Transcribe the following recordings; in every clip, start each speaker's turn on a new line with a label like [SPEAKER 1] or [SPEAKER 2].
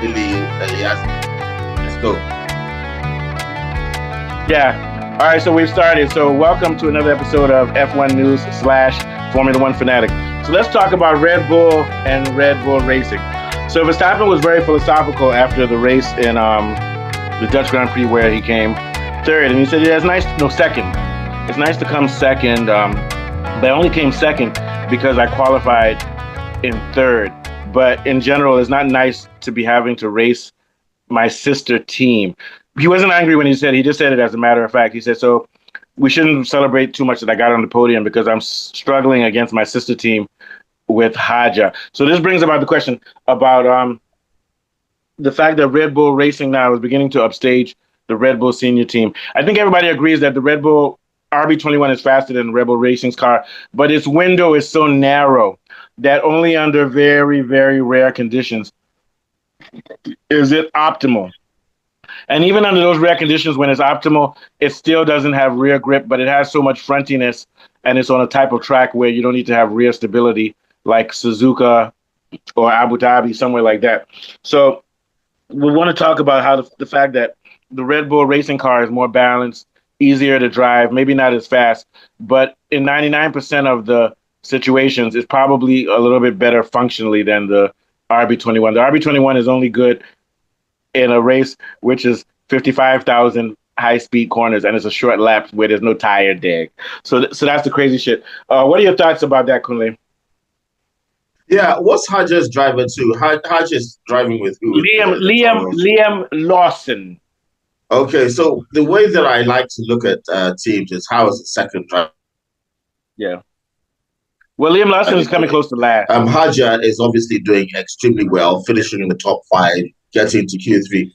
[SPEAKER 1] Elias. Let's go.
[SPEAKER 2] Yeah. All right, so we've started. So welcome to another episode of F1 News slash Formula One Fanatic. So let's talk about Red Bull and Red Bull Racing. So Verstappen was very philosophical after the race in the Dutch Grand Prix where he came third, and he said, "Yeah, it's nice. No, second. It's nice to come second, but I only came second because I qualified in third. But in general, it's not nice to be having to race my sister team." He wasn't angry when he said. He just said it as a matter of fact. He said, "So we shouldn't celebrate too much that I got on the podium because I'm struggling against my sister team with Haja." So this brings about the question about the fact that Red Bull Racing now is beginning to upstage the Red Bull senior team. I think everybody agrees that the Red Bull RB21 is faster than Red Bull Racing's car, but its window is so narrow that only under very, very rare conditions is it optimal. And even under those rare conditions, when it's optimal, it still doesn't have rear grip, but it has so much frontiness, and it's on a type of track where you don't need to have rear stability, like Suzuka or Abu Dhabi, somewhere like that. So we want to talk about how the fact that the Red Bull racing car is more balanced, easier to drive, maybe not as fast, but in 99% of the situations, it's probably a little bit better functionally than the RB21. The RB21 is only good in a race which is 55,000 high speed corners and it's a short lap where there's no tire dig. So that's the crazy shit. What are your thoughts about that, Kunle?
[SPEAKER 1] Yeah, what's Hodges driving to? Hodges driving with who?
[SPEAKER 2] Liam Lawson.
[SPEAKER 1] Okay, so the way that I like to look at teams is how is the second driver?
[SPEAKER 2] Yeah. Well, Liam Lawson is coming close to last.
[SPEAKER 1] Haja is obviously doing extremely well, finishing in the top five, getting to Q3.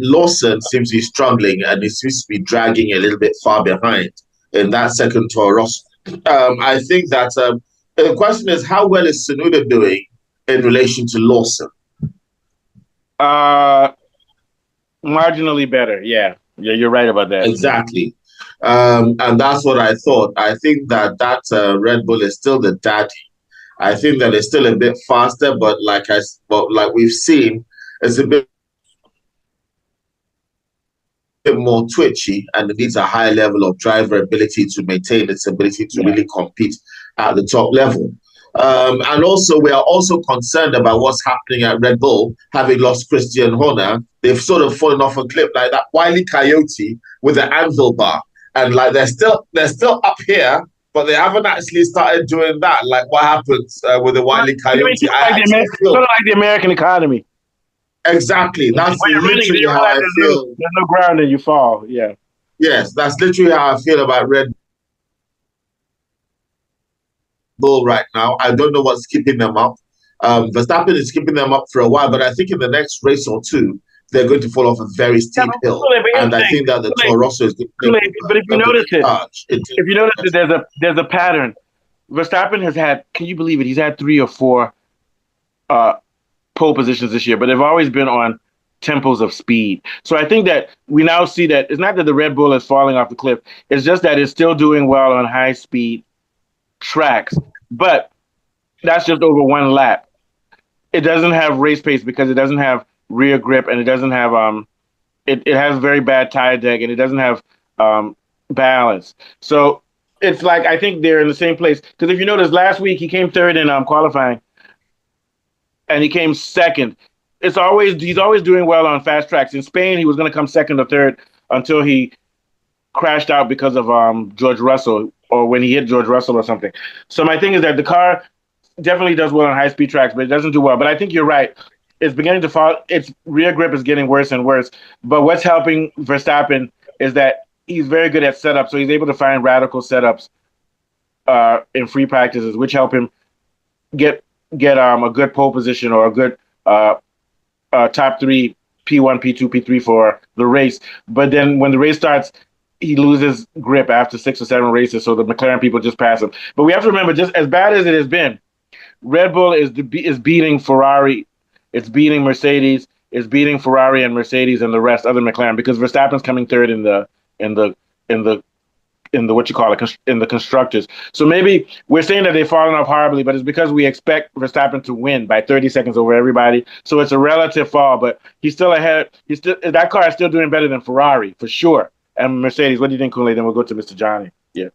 [SPEAKER 1] Lawson seems to be struggling and he seems to be dragging a little bit far behind in that second Toro Rosso. I think that the question is, how well is Tsunoda doing in relation to Lawson?
[SPEAKER 2] Marginally better, yeah. Yeah, you're right about that.
[SPEAKER 1] Exactly. And that's what I thought. I think that Red Bull is still the daddy. I think that it's still a bit faster, but like we've seen, it's a bit more twitchy, and it needs a high level of driver ability to maintain its ability to really compete at the top level. And also, we are also concerned about what's happening at Red Bull, having lost Christian Horner. They've sort of fallen off a cliff like that Wiley Coyote with the anvil bar, and like they're still up here, but they haven't actually started doing that. Like what happens with the Wiley Coyote?
[SPEAKER 2] Sort of like the American economy.
[SPEAKER 1] Exactly. That's literally how I feel.
[SPEAKER 2] There's no ground and you fall. Yeah.
[SPEAKER 1] Yes, that's literally how I feel about Red Bull right now. I don't know what's keeping them up. Verstappen is keeping them up for a while, but I think in the next race or two, they're going to fall off a very steep hill. And I think that the Toro Rosso is going to
[SPEAKER 2] but if you notice if you notice that there's a pattern. Verstappen has had, can you believe it? He's had 3 or 4 pole positions this year, but they've always been on tempos of speed. So I think that we now see that it's not that the Red Bull is falling off the cliff. It's just that it's still doing well on high speed tracks, but that's just over one lap. It doesn't have race pace because it doesn't have rear grip and it doesn't have it has very bad tire drag and it doesn't have balance. So it's like I think they're in the same place, because if you notice last week he came third in qualifying and he came second. He's always doing well on fast tracks. In Spain he was going to come second or third until he crashed out because of George Russell, or when he hit George Russell or something. So my thing is that the car definitely does well on high-speed tracks, but it doesn't do well. But I think you're right. It's beginning to fall. Its rear grip is getting worse and worse. But what's helping Verstappen is that he's very good at setups, so he's able to find radical setups in free practices, which help him get a good pole position or a good top 3, P1, P2, P3 for the race. But then when the race starts, he loses grip after 6 or 7 races, so the McLaren people just pass him. But we have to remember, just as bad as it has been, Red Bull is beating Ferrari, it's beating Mercedes, it's beating Ferrari and Mercedes and the rest, other McLaren, because Verstappen's coming third in the the what you call it in the constructors. So maybe we're saying that they've fallen off horribly, but it's because we expect Verstappen to win by 30 seconds over everybody. So it's a relative fall, but he's still ahead. That car is still doing better than Ferrari for sure. And Mercedes, what do you think, Kunle? Then we'll go to Mr. Johnny. Yeah.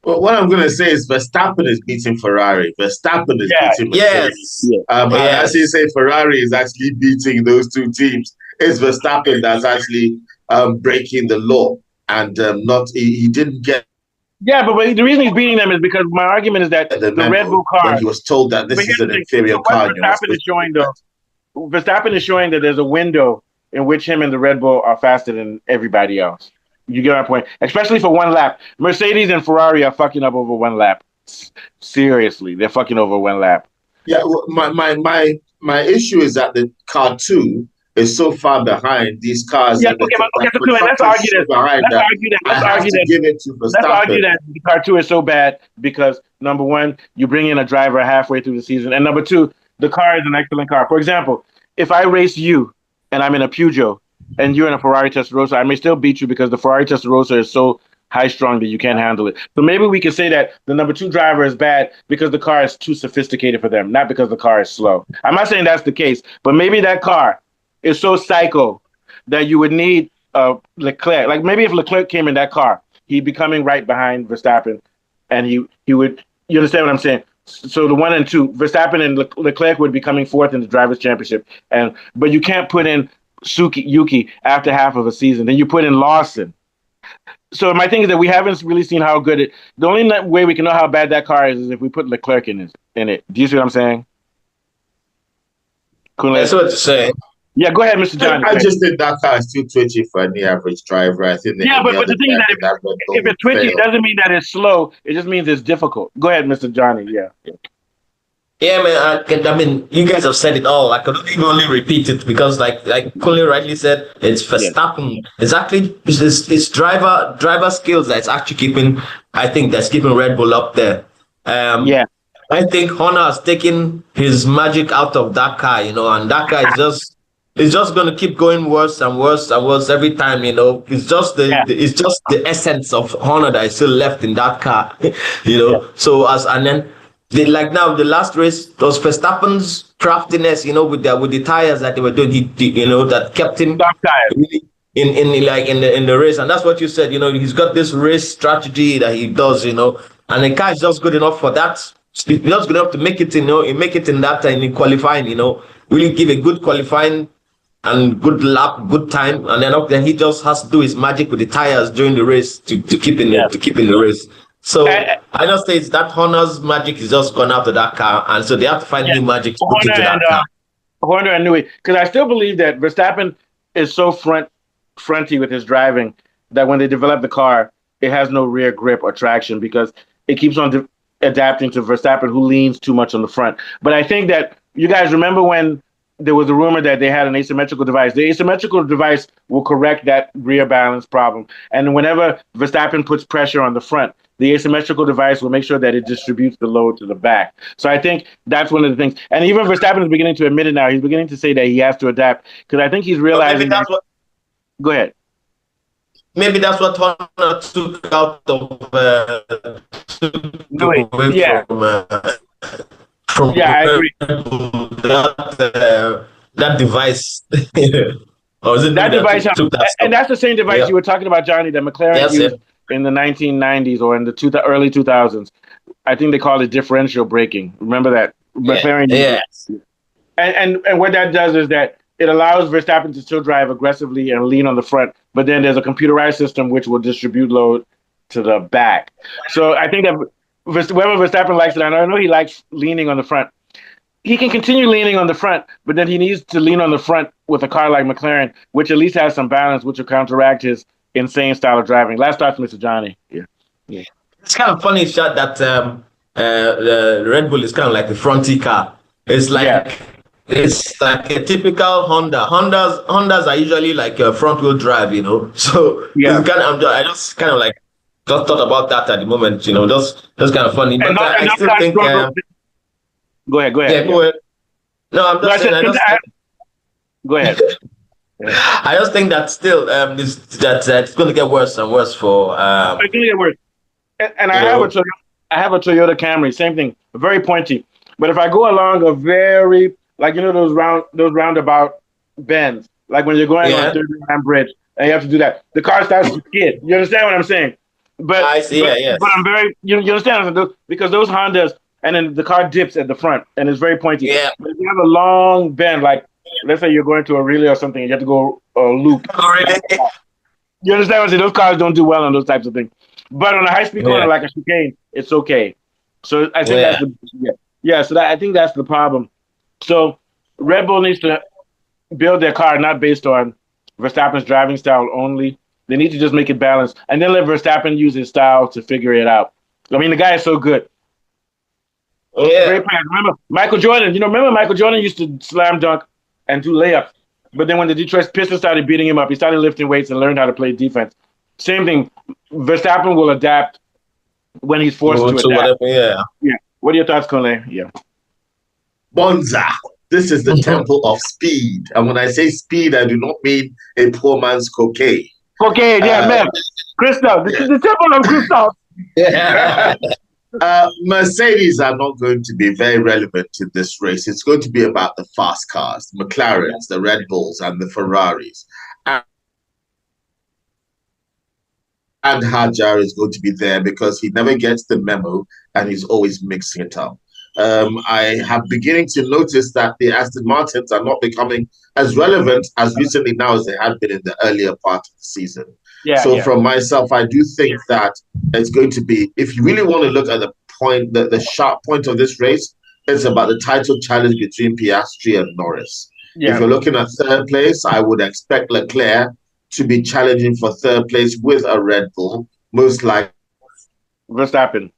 [SPEAKER 1] Well, what I'm going to say is Verstappen is beating Ferrari. Verstappen is beating Mercedes.
[SPEAKER 3] Yes.
[SPEAKER 1] And as you say, Ferrari is actually beating those two teams. It's Verstappen that's actually breaking the law, and he didn't get.
[SPEAKER 2] Yeah, but the reason he's beating them is because my argument is that the Red Bull car.
[SPEAKER 1] When he was told that this is an inferior car.
[SPEAKER 2] Verstappen is showing that there's a window in which him and the Red Bull are faster than everybody else. You get my point? Especially for one lap. Mercedes and Ferrari are fucking up over one lap. Seriously, they're fucking over one lap.
[SPEAKER 1] Yeah, well, my issue is that the car 2 is so far behind these cars.
[SPEAKER 2] Yeah, let's argue that. Let's argue that the car 2 is so bad because, number one, you bring in a driver halfway through the season, and number two, the car is an excellent car. For example, if I race you and I'm in a Peugeot and you're in a Ferrari Testarossa, I may still beat you because the Ferrari Testarossa is so high-strung that you can't handle it. So maybe we can say that the number 2 driver is bad because the car is too sophisticated for them, not because the car is slow. I'm not saying that's the case, but maybe that car is so psycho that you would need Leclerc. Like maybe if Leclerc came in that car, he'd be coming right behind Verstappen, and he would. You understand what I'm saying? So the 1 and 2, Verstappen and Leclerc would be coming fourth in the drivers' championship, but you can't put in Yuki after half of a season. Then you put in Lawson. So my thing is that we haven't really seen how good it. The only way we can know how bad that car is if we put Leclerc in it. Do you see what I'm saying?
[SPEAKER 3] That's what you're saying.
[SPEAKER 2] Yeah, go ahead, Mr. Johnny.
[SPEAKER 1] I just think that car is too twitchy for any average driver. I think.
[SPEAKER 2] Yeah, but the thing is that if it's twitchy, it doesn't mean that it's slow. It just means it's difficult. Go ahead, Mr. Johnny. Yeah.
[SPEAKER 3] Yeah, man. I mean, you guys have said it all. I could only repeat it because, like Kunle rightly said, it's Verstappen. Yeah. Exactly, it's driver skills that's actually keeping. I think that's keeping Red Bull up there.
[SPEAKER 2] Yeah.
[SPEAKER 3] I think Honda has taken his magic out of that car, and that car is just going to keep going worse and worse and worse every time, It's just the essence of Honda that is still left in that car,
[SPEAKER 2] Yeah.
[SPEAKER 3] So the last race was Verstappen's craftiness, with the tires that they were doing, that kept him really in the race, and that's what you said. He's got this race strategy that he does, and the car is just good enough for that. It's just good enough to make it, make it in that time in qualifying, really give a good qualifying and good lap, good time, and then he just has to do his magic with the tires during the race to keep in the race. So I just say it's that Honda's magic is just gone out of that car, and so they have to find new magic to put into that car.
[SPEAKER 2] Honda and Newey, because I still believe that Verstappen is so fronty with his driving that when they develop the car, it has no rear grip or traction because it keeps on adapting to Verstappen, who leans too much on the front. But I think that you guys remember when there was a rumor that they had an asymmetrical device. The asymmetrical device will correct that rear balance problem. And whenever Verstappen puts pressure on the front, the asymmetrical device will make sure that it distributes the load to the back. So I think that's one of the things. And even Verstappen is beginning to admit it now. He's beginning to say that he has to adapt because I think he's realizing. Go ahead.
[SPEAKER 3] Maybe that's what Honda took out of.
[SPEAKER 2] I agree.
[SPEAKER 3] That device.
[SPEAKER 2] Or is it that device? And that's the same device you were talking about, Johnny, that McLaren used in the 1990s or in the early 2000s. I think they call it differential braking. Remember that? McLaren used. And what that does is that it allows Verstappen to still drive aggressively and lean on the front, but then there's a computerized system which will distribute load to the back. So I think that whether Verstappen likes it, I know he likes leaning on the front. He can continue leaning on the front, but then he needs to lean on the front with a car like McLaren, which at least has some balance, which will counteract his insane style of driving. Last thoughts, Mr. Johnny. Yeah.
[SPEAKER 3] It's kind of funny shot that the Red Bull is kind of like the fronty car. It's like it's like a typical Honda. Hondas are usually like a front wheel drive, So I just kind of like just thought about that at the moment, just kind of funny. But I still think.
[SPEAKER 2] Go ahead.
[SPEAKER 3] Yeah, go ahead. No, I'm just saying.
[SPEAKER 2] Go ahead.
[SPEAKER 3] I just think that still it's going to get worse and worse for.
[SPEAKER 2] It's going to get worse. and I have a Toyota Camry, same thing, very pointy. But if I go along a very, like, those roundabout bends, like when you're going on 39 bridge, and you have to do that, the car starts to skid. You understand what I'm saying? But
[SPEAKER 3] I see. Yes.
[SPEAKER 2] But I'm very, you understand, because those Hondas, and then the car dips at the front, and it's very pointy.
[SPEAKER 3] Yeah.
[SPEAKER 2] But if you have a long bend, like let's say you're going to a relay or something, and you have to go a loop.
[SPEAKER 3] Oh, really?
[SPEAKER 2] You understand what I'm saying? Those cars don't do well on those types of things. But on a high-speed corner like a chicane, it's okay. So I think that's the I think that's the problem. So Red Bull needs to build their car not based on Verstappen's driving style only. They need to just make it balanced, and then let Verstappen use his style to figure it out. I mean, the guy is so good.
[SPEAKER 3] Yeah.
[SPEAKER 2] Great player. Remember Michael Jordan? Remember Michael Jordan used to slam dunk and do layups. But then when the Detroit Pistons started beating him up, he started lifting weights and learned how to play defense. Same thing. Verstappen will adapt when he's forced to adapt.
[SPEAKER 3] Whatever,
[SPEAKER 2] yeah. What are your thoughts, Colin? Yeah.
[SPEAKER 1] Bonza. This is the temple of speed. And when I say speed, I do not mean a poor man's cocaine.
[SPEAKER 2] Cocaine, man. Crystal. This is the temple of crystal.
[SPEAKER 1] Mercedes are not going to be very relevant in this race. It's going to be about the fast cars, the McLarens, the Red Bulls, and the Ferraris. And Hadjar is going to be there because he never gets the memo and he's always mixing it up. I have beginning to notice that the Aston Martins are not becoming as relevant as recently now as they had been in the earlier part of the season. From myself, I do think that it's going to be, if you really want to look at the point, the sharp point of this race, it's about the title challenge between Piastri and Norris. Yeah. If you're looking at third place, I would expect Leclerc to be challenging for third place with a Red Bull, most likely
[SPEAKER 2] Verstappen.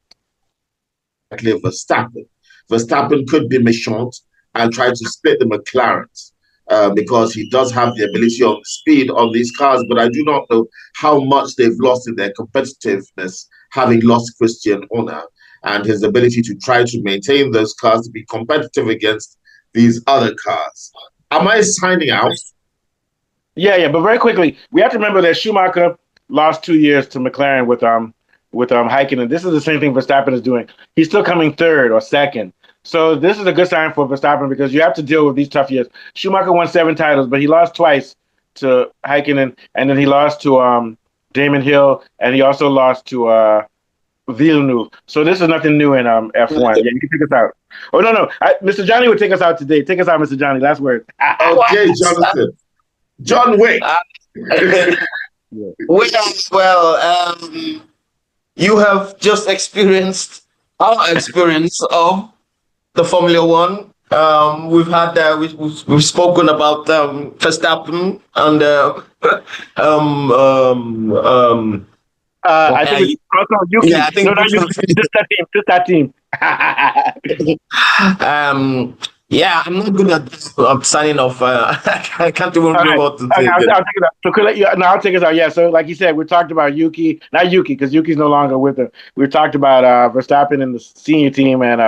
[SPEAKER 1] Verstappen could be méchant and try to split the McLarens because he does have the ability on speed on these cars, but I do not know how much they've lost in their competitiveness, having lost Christian Horner and his ability to try to maintain those cars to be competitive against these other cars. Am I signing out?
[SPEAKER 2] Yeah, but very quickly, we have to remember that Schumacher lost 2 years to McLaren with Häkkinen. This is the same thing Verstappen is doing. He's still coming third or second. So this is a good sign for Verstappen because you have to deal with these tough years. Schumacher won 7 titles, but he lost twice to Häkkinen, and then he lost to Damon Hill, and he also lost to Villeneuve. So this is nothing new in F1. Yeah, you can take us out. Oh, no. Mr. Johnny would take us out today. Take us out, Mr. Johnny. Last word.
[SPEAKER 1] Okay, Jonathan. John Wick.
[SPEAKER 3] Well, you have just experienced our experience of the Formula One. We've had we've spoken about Verstappen and
[SPEAKER 2] I think it's also Yuki.
[SPEAKER 3] Yeah, I think
[SPEAKER 2] no, not Yuki. Just that team.
[SPEAKER 3] Yeah, I'm not good at signing off. I can't even remember what to say.
[SPEAKER 2] I'll take it out. So I'll take us out. Yeah, so like you said, we talked about Yuki, not Yuki, because Yuki's no longer with them. We talked about Verstappen in the senior team and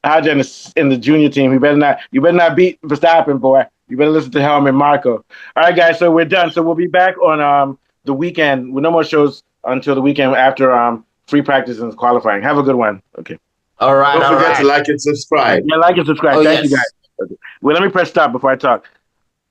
[SPEAKER 2] Hadjar in the junior team. You better not beat Verstappen, boy. You better listen to Helmut Marko. All right, guys, so we're done. So we'll be back on the weekend with no more shows until the weekend after free practice and qualifying. Have a good one. Okay.
[SPEAKER 3] All right.
[SPEAKER 1] Don't forget to like and subscribe.
[SPEAKER 2] Yeah, like and subscribe. Thank you, guys. Okay. Well, let me press stop before I talk.